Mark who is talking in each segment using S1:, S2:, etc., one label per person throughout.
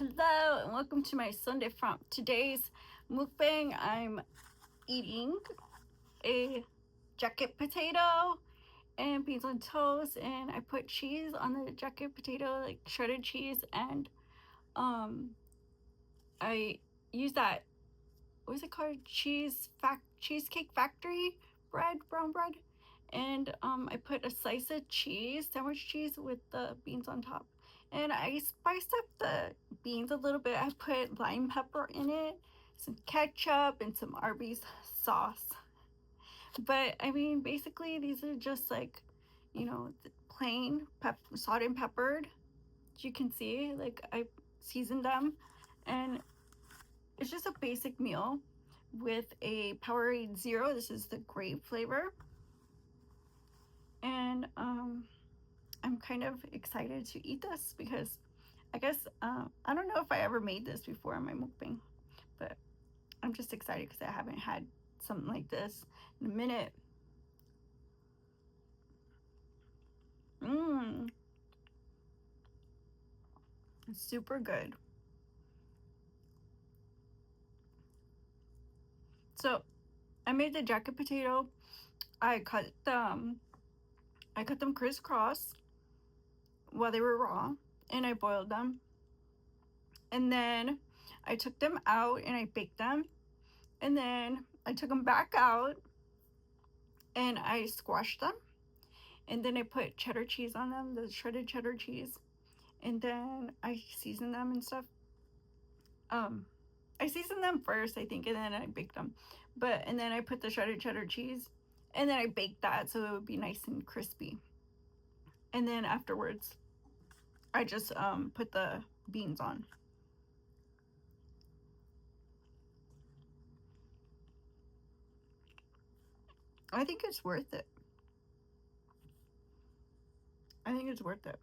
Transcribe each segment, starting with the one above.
S1: Hello and welcome to my Sunday from today's mukbang. I'm eating a jacket potato and beans on toast, and I put cheese on the jacket potato, like shredded cheese, and um I use that, what's it called, cheesecake factory brown bread, and I put a slice of cheese, sandwich cheese, with the beans on top, and I spiced up the beans a little bit. I put lime pepper in it, some ketchup, and some Arby's sauce. But I mean, basically these are just like, plain salt and peppered. As you can see, like, I seasoned them, and it's just a basic meal with a Powerade Zero. This is the grape flavor. And I'm kind of excited to eat this because I guess, I don't know if I ever made this before on my mukbang, but I'm just excited because I haven't had something like this in a minute. Mmm, it's super good. So I made the jacket potato. I cut them. I cut them crisscross while they were raw, and I boiled them. And then I took them out and I baked them. And then I took them back out and I squashed them. And then I put cheddar cheese on them, the shredded cheddar cheese. And then I seasoned them and stuff. I seasoned them first, I think, and then I baked them. And then I put the shredded cheddar cheese, and then I baked that so it would be nice and crispy. And then afterwards, I just put the beans on. I think it's worth it. I think it's worth it.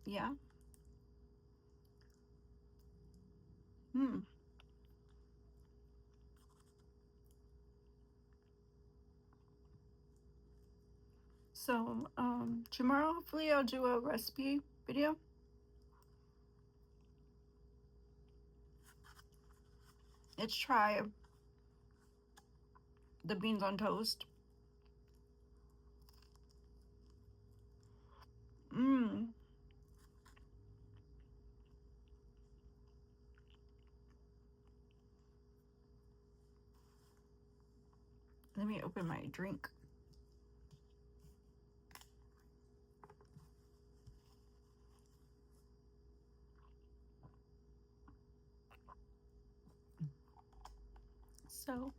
S1: Yeah. Hmm. So, tomorrow, hopefully, I'll do a recipe video. Let's try the beans on toast. Mmm. Let me open my drink. So,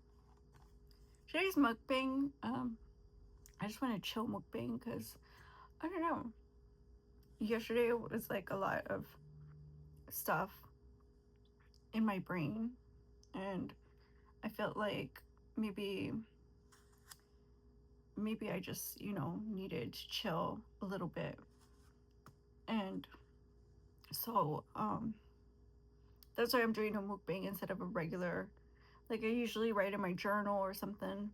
S1: today's mukbang, I just want to chill mukbang because, I don't know. Yesterday was like a lot of stuff in my brain, and I felt like maybe I just, needed to chill a little bit. And so, that's why I'm doing a mukbang instead of a regular, like I usually write in my journal or something.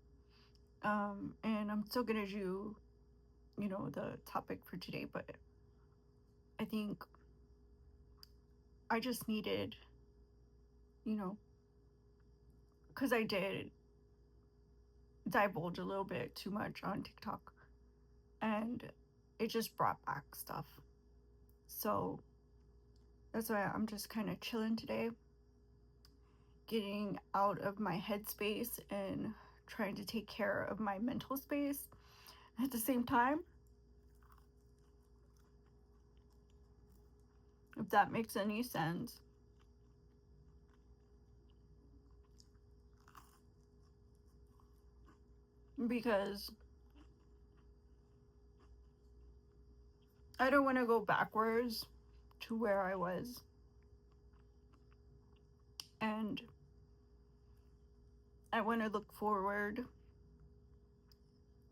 S1: And I'm still gonna do, the topic for today, but I think I just needed, you know, because I did divulge a little bit too much on TikTok, and it just brought back stuff. So that's why I'm just kind of chilling today, getting out of my headspace and trying to take care of my mental space at the same time, if that makes any sense. Because I don't want to go backwards to where I was, and I want to look forward,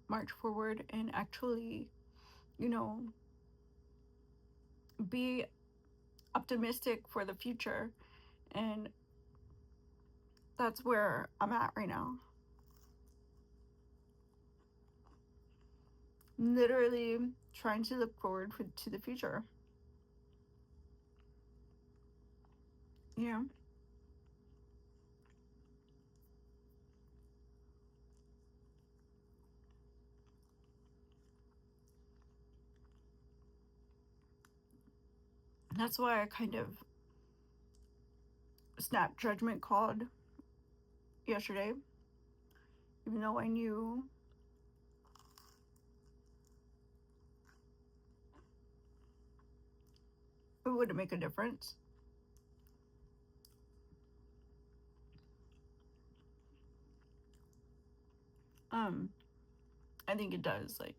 S1: march forward, and actually, you know, be optimistic for the future. And that's where I'm at right now. Literally trying to look forward to the future. you know. That's why I kind of snap judgment called yesterday, even though I knew it wouldn't make a difference. I think it does. Like,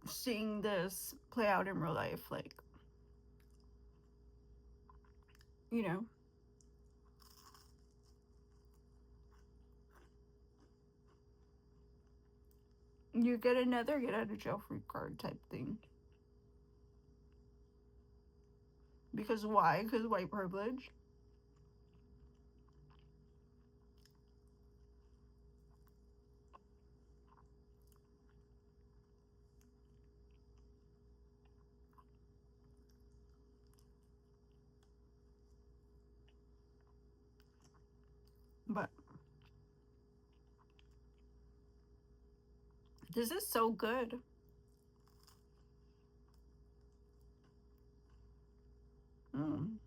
S1: seeing this play out in real life, like, you know, you get another get out of jail free card type thing. Because why? Because white privilege. But this is so good. Mm.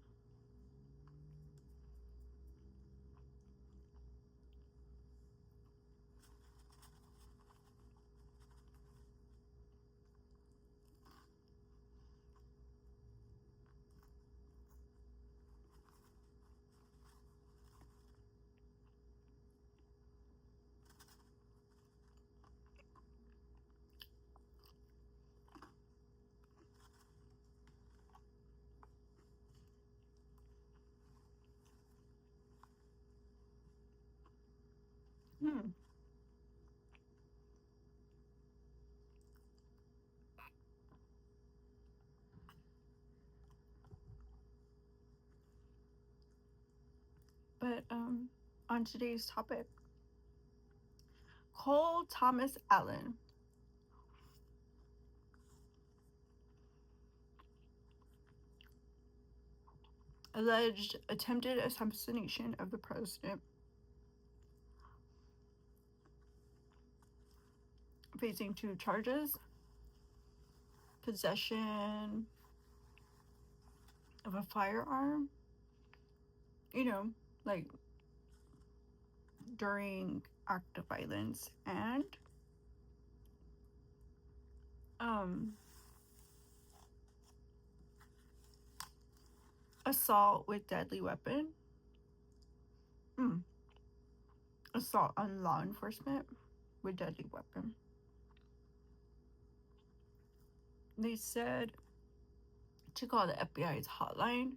S1: Hmm. But on today's topic, Cole Thomas Allen, alleged attempted assassination of the president, facing 2 charges: possession of a firearm, you know, like during act of violence, and um assault with deadly weapon. Mm. Assault on law enforcement with deadly weapon. They said to call the FBI's hotline.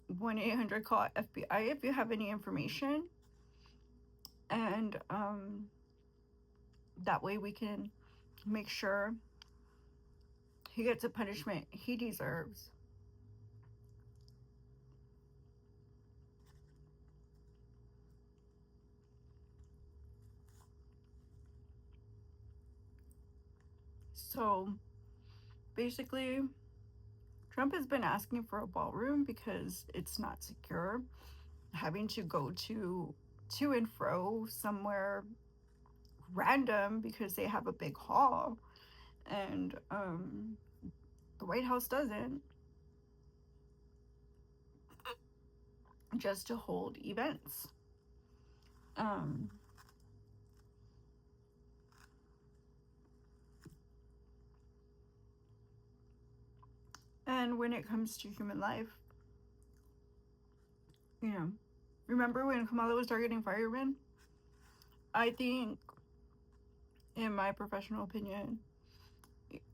S1: 1-800 call FBI if you have any information, and that way we can make sure he gets a punishment he deserves. So basically, Trump has been asking for a ballroom because it's not secure. Having to go to and fro somewhere random because they have a big hall, and the White House doesn't, just to hold events. Um, and when it comes to human life, you know, remember when Kamala was targeting firemen? I think, in my professional opinion,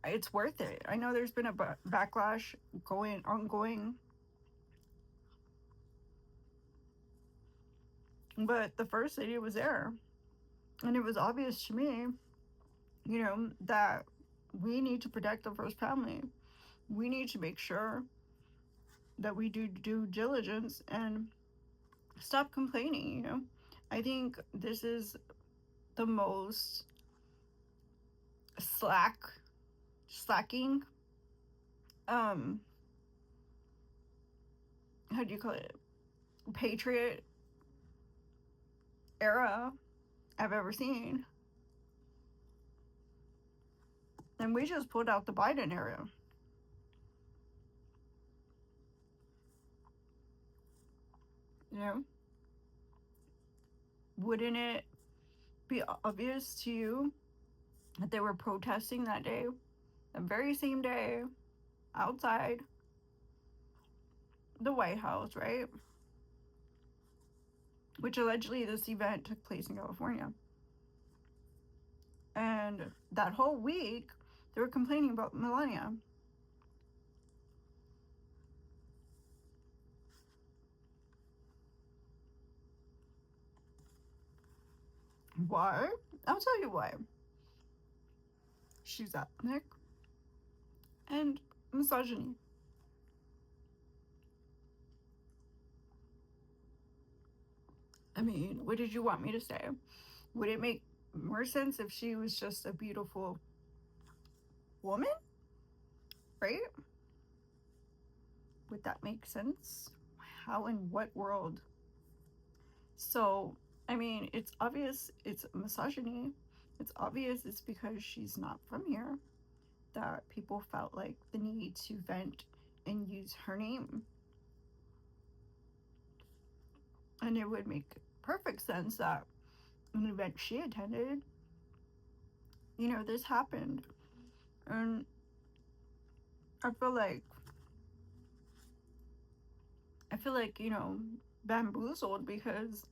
S1: it's worth it. I know there's been a backlash ongoing, but the first lady was there, and it was obvious to me, you know, that we need to protect the first family. We need to make sure that we do due diligence and stop complaining. You know, I think this is the most slacking um how do you call it, patriot era I've ever seen. And we just pulled out the Biden era. You know, wouldn't it be obvious to you that they were protesting that day, the very same day, outside the White House, right? Which allegedly this event took place in California. And that whole week, they were complaining about Melania. Why? I'll tell you why. She's ethnic and misogyny. I mean, what did you want me to say? Would it make more sense if she was just a beautiful woman? Right? Would that make sense? How, in what world? So, I mean, it's obvious it's misogyny. It's obvious it's because she's not from here that people felt like the need to vent and use her name. And it would make perfect sense that an event she attended, this happened. And I feel like bamboozled because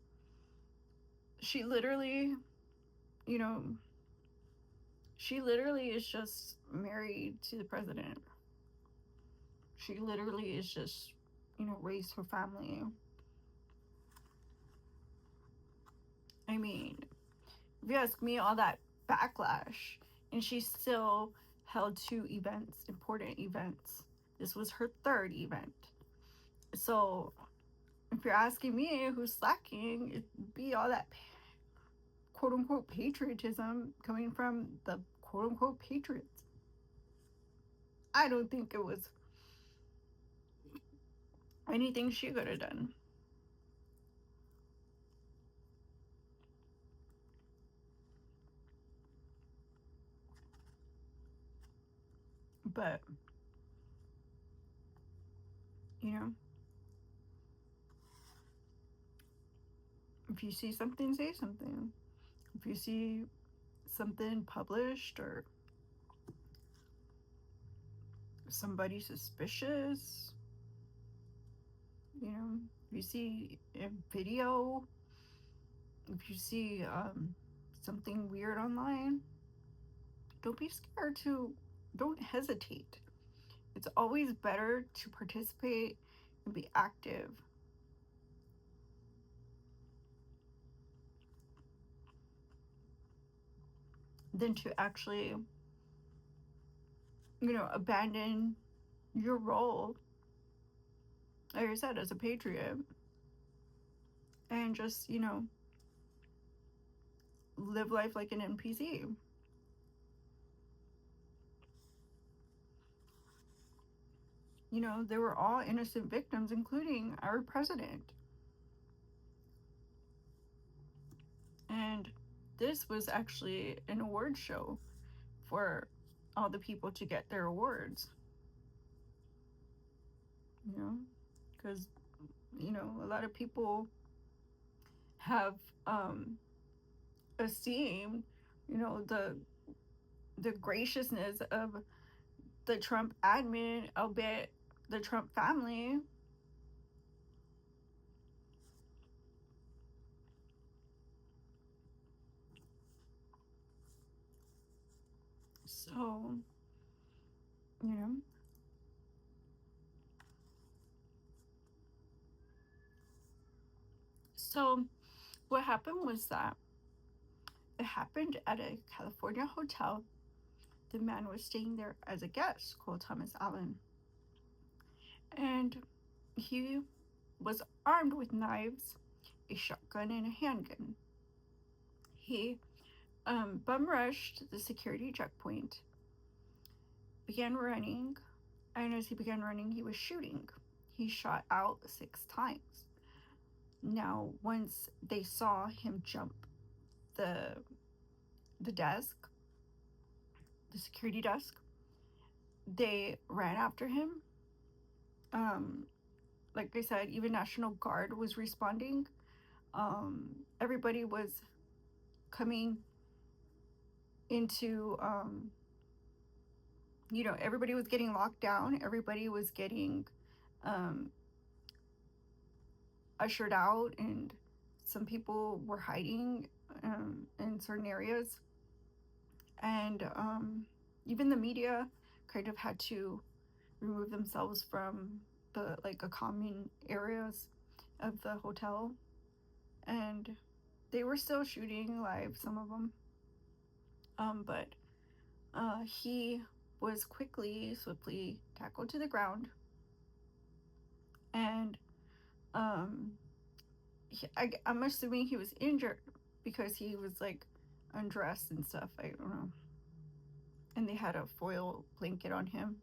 S1: she literally, you know, she literally is just married to the president. She literally is just, raised her family. I mean, if you ask me, all that backlash, and she still held two events, important events. This was her third event. So, if you're asking me who's slacking, it'd be all that quote unquote patriotism coming from the quote unquote patriots. I don't think it was anything she could have done. But, you know, if you see something, say something. If you see something published or somebody suspicious, if you see a video, if you see something weird online, don't be scared to, don't hesitate. It's always better to participate and be active than to actually, abandon your role, like I said, as a patriot and just, live life like an NPC. They were all innocent victims, including our president. And this was actually an award show for all the people to get their awards. Because, a lot of people have esteemed, the graciousness of the Trump admin, albeit the Trump family. So, you know, so what happened was that it happened at a California hotel. The man was staying there as a guest called Thomas Allen. And he was armed with knives, a shotgun, and a handgun. He bum rushed the security checkpoint, began running, And as he began running, he was shooting. He shot out 6 times. Now, once they saw him jump the desk, the security desk, they ran after him. Like I said, even National Guard was responding. Everybody was coming into, everybody was getting locked down. Everybody was getting um, ushered out, and some people were hiding in certain areas. And even the media kind of had to remove themselves from the like a common areas of the hotel, and they were still shooting live, some of them. But he was swiftly tackled to the ground, and I'm assuming he was injured because he was like undressed and stuff. I don't know. And they had a foil blanket on him.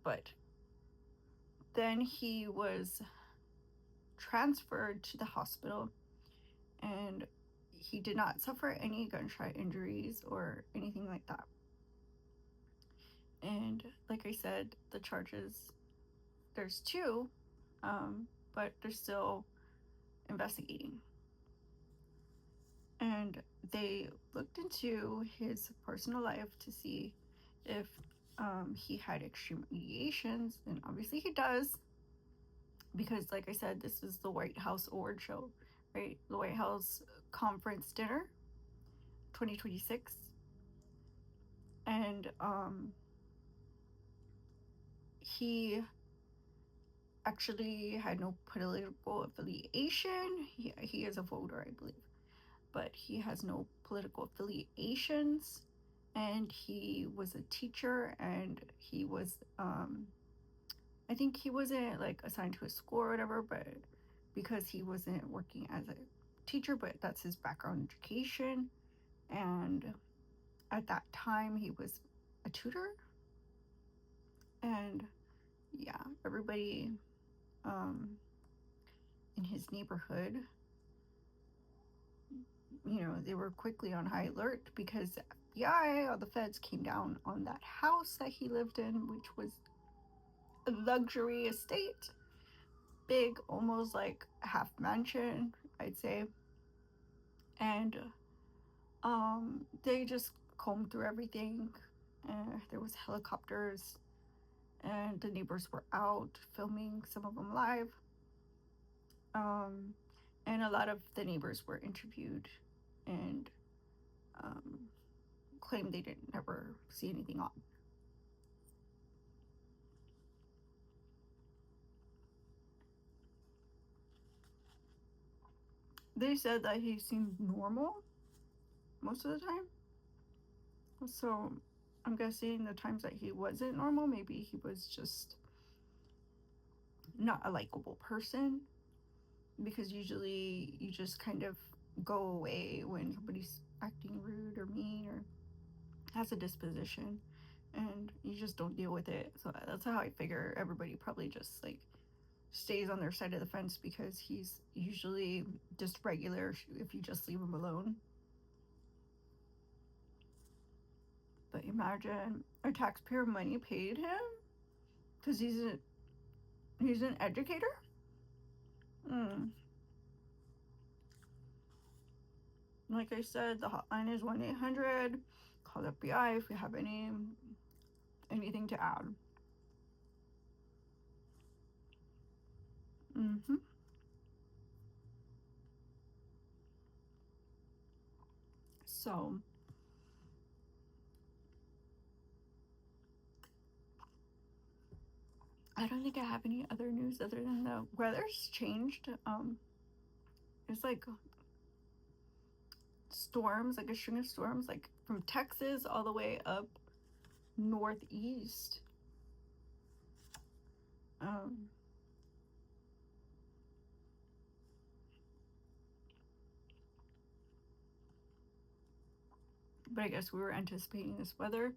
S1: But then he was transferred to the hospital, and he did not suffer any gunshot injuries or anything like that. And like I said, the charges, there's 2, but they're still investigating. And they looked into his personal life to see if he had extreme ideations, and obviously he does, because like I said, this is the White House award show, right? The White House conference dinner 2026. And he actually had no political affiliation. He is a voter, I believe, but he has no political affiliations. And he was a teacher, and he was I think he wasn't like assigned to a school or whatever, but because he wasn't working as a teacher, but that's his background education. And at that time he was a tutor. And yeah, everybody in his neighborhood, they were quickly on high alert, because the FBI, all the feds came down on that house that he lived in, which was a luxury estate, big, almost like a half mansion, I'd say. And they just combed through everything. There was helicopters, and the neighbors were out filming, some of them live. And a lot of the neighbors were interviewed, and claimed they didn't never see anything on. They said that he seemed normal most of the time. So I'm guessing the times that he wasn't normal, maybe he was just not a likable person, because usually you just kind of go away when somebody's acting rude or mean or has a disposition, and you just don't deal with it. So that's how I figure everybody probably just like stays on their side of the fence, because he's usually just regular if you just leave him alone. But imagine our taxpayer money paid him because he's an educator. Mm. Like I said, the hotline is 1-800. Call the FBI if you have anything to add. Mm-hmm. So I don't think I have any other news other than the weather's changed. It's like storms, like a string of storms, like from Texas all the way up northeast. Um, but I guess we were anticipating this weather.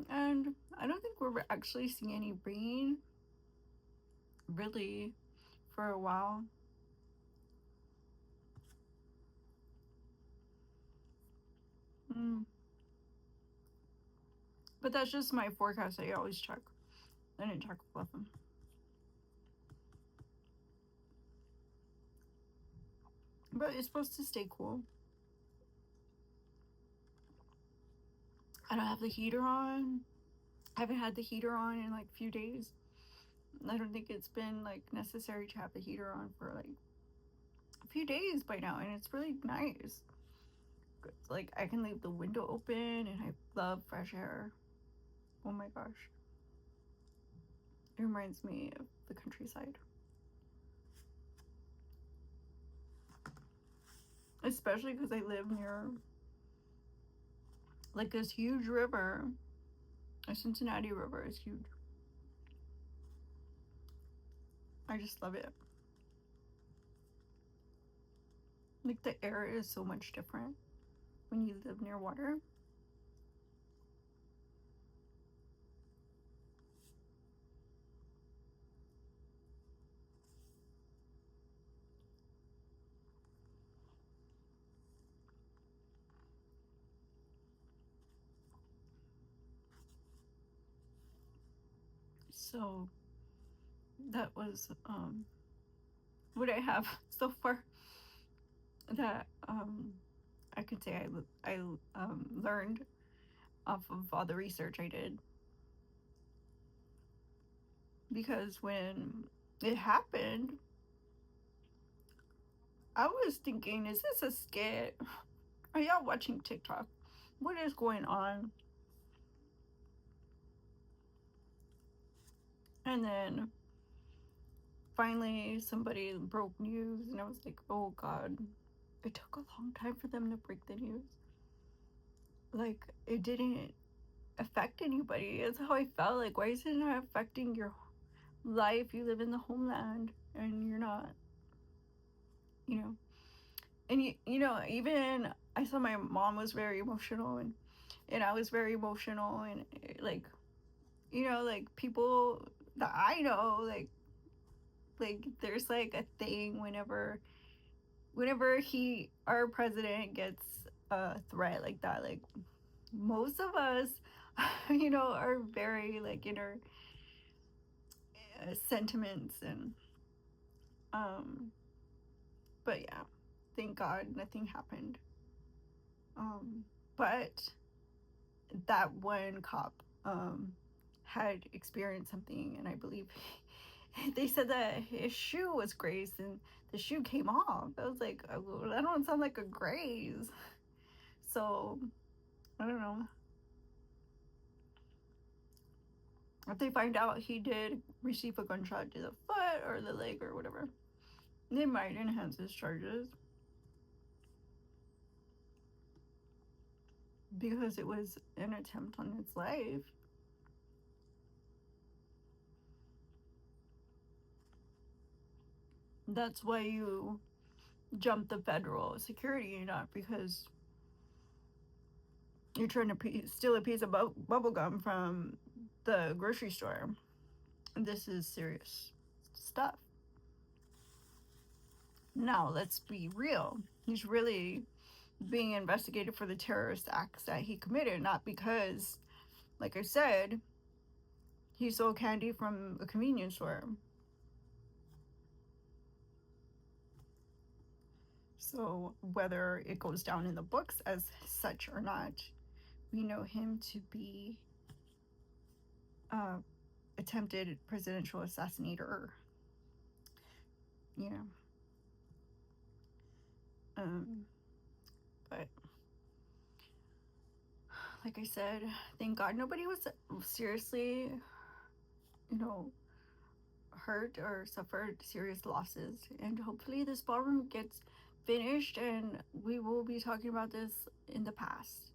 S1: And I don't think we're actually seeing any rain really for a while. Mm. But that's just my forecast. I always check. I didn't check with them. But it's supposed to stay cool. I don't have the heater on. I haven't had the heater on in like a few days. I don't think it's been like necessary to have the heater on for like a few days by now, and it's really nice. It's like I can leave the window open, and I love fresh air. Oh my gosh, it reminds me of the countryside, especially because I live near like this huge river. The Cincinnati River is huge. I just love it. Like the air is so much different when you live near water. So that was what I have so far that I could say I learned off of all the research I did, because when it happened, I was thinking, is this a skit? Are y'all watching TikTok? What is going on? And then finally somebody broke news, and I was like, oh god, it took a long time for them to break the news. Like, it didn't affect anybody. That's how I felt. Like, why is it not affecting your life? You live in the homeland and you're not, you know. And you know, even I saw my mom was very emotional, and I was very emotional, and like, you know, like people that I know, like there's like a thing whenever our president gets a threat like that, like most of us you know, are very like in our sentiments, and um but yeah, thank god nothing happened. But that one cop had experienced something, and I believe they said that his shoe was grazed and the shoe came off. I was like, oh, that don't sound like a graze. So I don't know if they find out he did receive a gunshot to the foot or the leg or whatever, they might enhance his charges, because it was an attempt on his life. That's why you jump the federal security, not because you're trying to steal a piece of bubble gum from the grocery store. This is serious stuff. Now, let's be real. He's really being investigated for the terrorist acts that he committed, not because, like I said, he sold candy from a convenience store. So, whether it goes down in the books as such or not, we know him to be uh, attempted presidential assassinator. You know, but like I said, thank God nobody was seriously, you know, hurt or suffered serious losses. And hopefully this ballroom gets finished, and we will be talking about this in the past.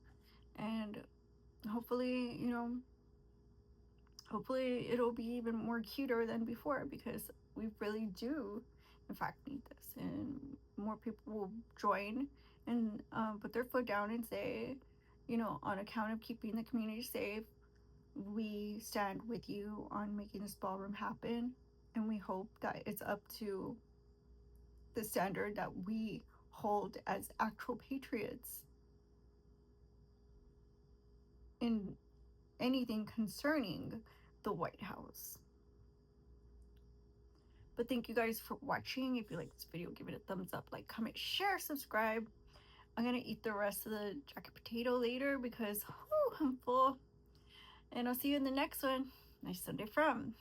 S1: And hopefully, you know, hopefully it'll be even more cuter than before, because we really do, in fact, need this. And more people will join and put their foot down and say, you know, on account of keeping the community safe, we stand with you on making this ballroom happen, and we hope that it's up to the standard that we hold as actual patriots in anything concerning the White House. But thank you guys for watching. If you like this video, give it a thumbs up, like, comment, share, subscribe. I'm gonna eat the rest of the jacket potato later because I'm full. And I'll see you in the next one. Nice Sunday from